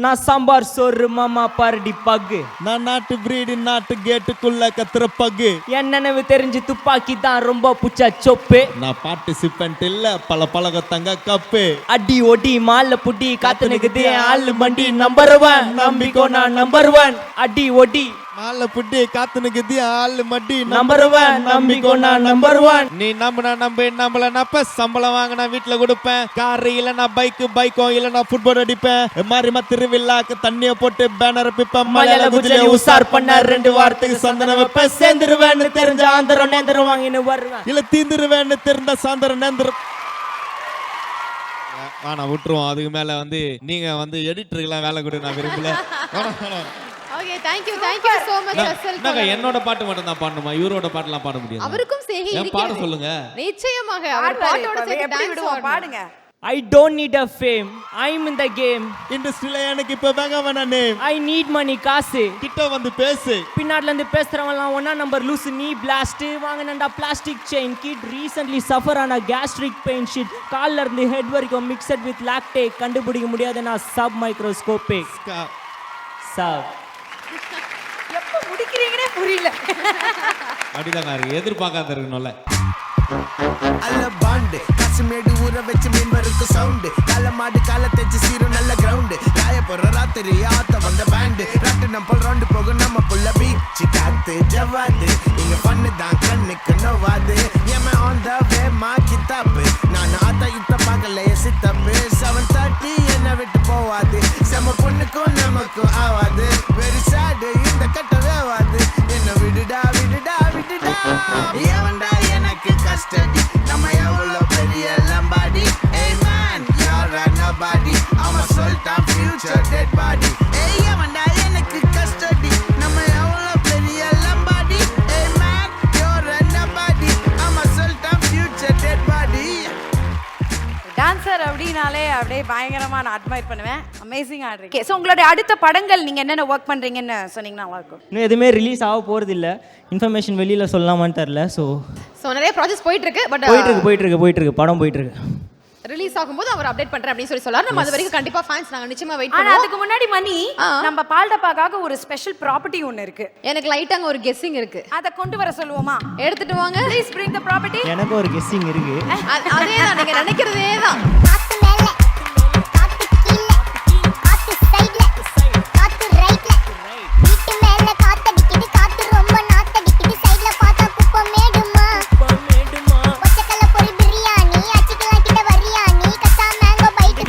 நான் சாம்பார் சோறு மாமா பாரடி பகு. நான் நாட்டு பிரீடு நாட்டு கேட்டுக்குள்ள கத்துற பகு. என் நினைவு தெரிஞ்சு துப்பாக்கி தான் ரொம்ப புச்சா சொப்பு. நான் பார்ட்டிசிபென்ட் இல்ல பல தங்க கப்பு. அடி ஒடி மால புடி காத்துனுக்குது ஆளு மண்டி நம்பர் 1 நம்பிக்கோ நான் நம்பர் 1. அடி ஒடி மால புட்டி காத்துனுக்குது ஆளு மண்டி நம்பர் 1 நம்பிக்கோ நான் நம்பர் 1. நீ நம்புனா நம்பு நம்மள நப்ப சம்பளம் வாங்கினா வீட்டுல கொடுப்பேன். காரு இல்லனா பைக்கும் இல்லனா ஃபுட்பால் அடிப்பேன். மாறி திருவிழாக்கு தண்ணிய போட்டு பேனர் பிப்பேன். மலையில குஜில உசார் பண்ண 2 வாரத்துக்கு சந்தனம் வைப்பேன். சேர்ந்துருவேன்னு தெரிஞ்ச ஆந்திரம் நேந்திரம் வாங்கின்னு வருவேன். இல்ல தீந்துருவேன்னு தெரிந்த சாந்தரம் நேந்திரம் நான் விட்டுருவோம். அதுக்கு மேல நீங்க எடிட்டருக்கெல்லாம் வேலை கொடு நான் விரும்பல. Okay thank you so much அசல். என்னோட பாட்டு மட்டும் தான் பாடணுமா? இவரோட பாட்டுலாம் பாட முடியாது. அவருக்கும் சேஹி இருக்கு. பாட சொல்லுங்க. நிச்சயமாக அவர் பாட்டோட சேர்த்து டான்ஸ் விடுவோம் பாடுங்க. I don't need a fame. I'm in the game. இண்டஸ்ட்ரியில எனக்கு இப்ப வேணா நேம். I need money காசு. கிட்ட பேசு. பின்னாடில இருந்து பேசுறவங்கலாம் ஒண்ணா நம்பர் லூஸ் நீ பிளாஸ்ட் வாங்குனடா plastic chain kit recently suffer on a gastric pain shit. கால்ல இருந்து ஹெட் வரைக்கும் mixed with lactate கண்டுபிடிக்க முடியாது நான் சப் மைக்ரோஸ்கோபிக். சப் எப்ப முடிக்கிறீங்கனே புரியல. அப்படிதான் இருக்கு. எதிர்பார்க்காத இருக்கணும்ல. அல்ல பாண்டு காசுமேடு ஊற வச்சு மீன் வருக்கு சவுண்டு. கால மாடு கால தேச்சு சீரும் நல்ல கிரவுண்டு. காய போற ராத்திரி ஆத்த வந்த பேண்டு. ராட்டு நம்ம ரவுண்டு போகும் நம்ம புள்ள பீச்சு காத்து ஜவாது. இங்க பண்ணு தான் கண்ணுக்கு நோவாது. ஏமா ஆன் த வே மா கித்தாப்பு. நான் ஆத்த இத்த பார்க்கலையே சித்தப்பு. 7:30 என்ன விட்டு போவாது. செம பொண்ணுக்கும் நமக்கும் ஆவாது. வெரி சாடு இந்த கட்ட வேவாது. என்ன விடுடா விடுடா விடுடா. எவன்டா எனக்கு கஸ்டடி நம்ம எவ்வளோ பெரிய Lambadi. Hey man, you're a nobody. I'm a sultan future dead body. Hey எவன்டா எனக்கு கஸ்டடி நம்ம எவ்வளோ பெரிய Lambadi. Hey man, you're a nobody. I'm a sultan future dead body. Dancer அப்படினாலே அப்படியே பயங்கரமா நான் அட்மையர் பண்ணுவேன். அமேசிங்கா ஆடுறீங்க. ஓகே, சோ உங்களுடைய அடுத்த படங்கள் நீங்க என்னென்ன ஒர்க் பண்றீங்கன்னு சொன்னீங்கன்னா நல்லா இருக்கும். இன்னும் எதுவுமே ரிலீஸ் ஆக போறது இல்ல. இன்ஃபர்மேஷன் வெளியில சொல்லலாமான்னு தெரியல. சோ நிறைய ப்ராஜெக்ட்ஸ் போயிட்டு இருக்கு. பட் போயிட்டு இருக்கு படம் போயிட்டு இருக்கு. ரிலீஸ் ஆகும்போது அவர் அப்டேட் பண்றேன் அப்படி சொல்லாரு. நம்ம அது வரைக்கும் கண்டிப்பா ஃபேன்ஸ் நாங்க நிச்சயமா வெயிட் ஆனா பண்ணுவோம். அதுக்கு முன்னாடி மணி நம்ம பால்டப்பாக்காக ஒரு ஸ்பெஷல் ப்ராப்பர்ட்டி ஒன்னு இருக்கு. எனக்கு லைட்டாங்க ஒரு கெஸ்ஸிங் இருக்கு. அத கொண்டு வர சொல்லுவோமா? எடுத்துட்டு வாங்க. Please bring the property. எனக்கு ஒரு கெஸ்ஸிங் இருக்கு. அதேதான் நீங்க நினைக்கிறதே தான்.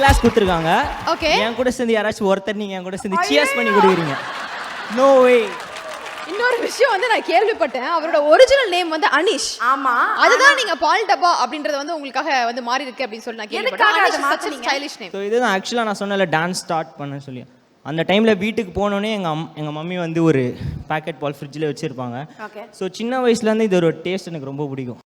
கிளாஸ் கொடுத்துருக்காங்க. ஓகே, என் கூட சேர்ந்து யாராச்சும் ஒருத்தர் நீங்க என் கூட சேர்ந்து சியர்ஸ் பண்ணி கொடுக்குறீங்க. No way. இன்னொரு விஷயம் நான் கேள்விப்பட்டேன். அவரோட ஒரிஜினல் நேம் அனிஷ். ஆமா, அதுதான் நீங்க பால் டப்பா அப்படின்றது உங்களுக்காக மாறி இருக்கு அப்படின்னு சொல்லி நான் கேள்விப்பட்டேன். Stylish name. சோ இதுதான் ஆக்சுவலா நான் சொன்னல டான்ஸ் ஸ்டார்ட் பண்ண சொல்லி. அந்த டைம்ல வீட்டுக்கு போனோடனே எங்க மம்மி ஒரு பாக்கெட் பால் ஃப்ரிட்ஜில் வச்சிருப்பாங்க. ஸோ சின்ன வயசுல இருந்து இது ஒரு டேஸ்ட் எனக்கு ரொம்ப பிடிக்கும்.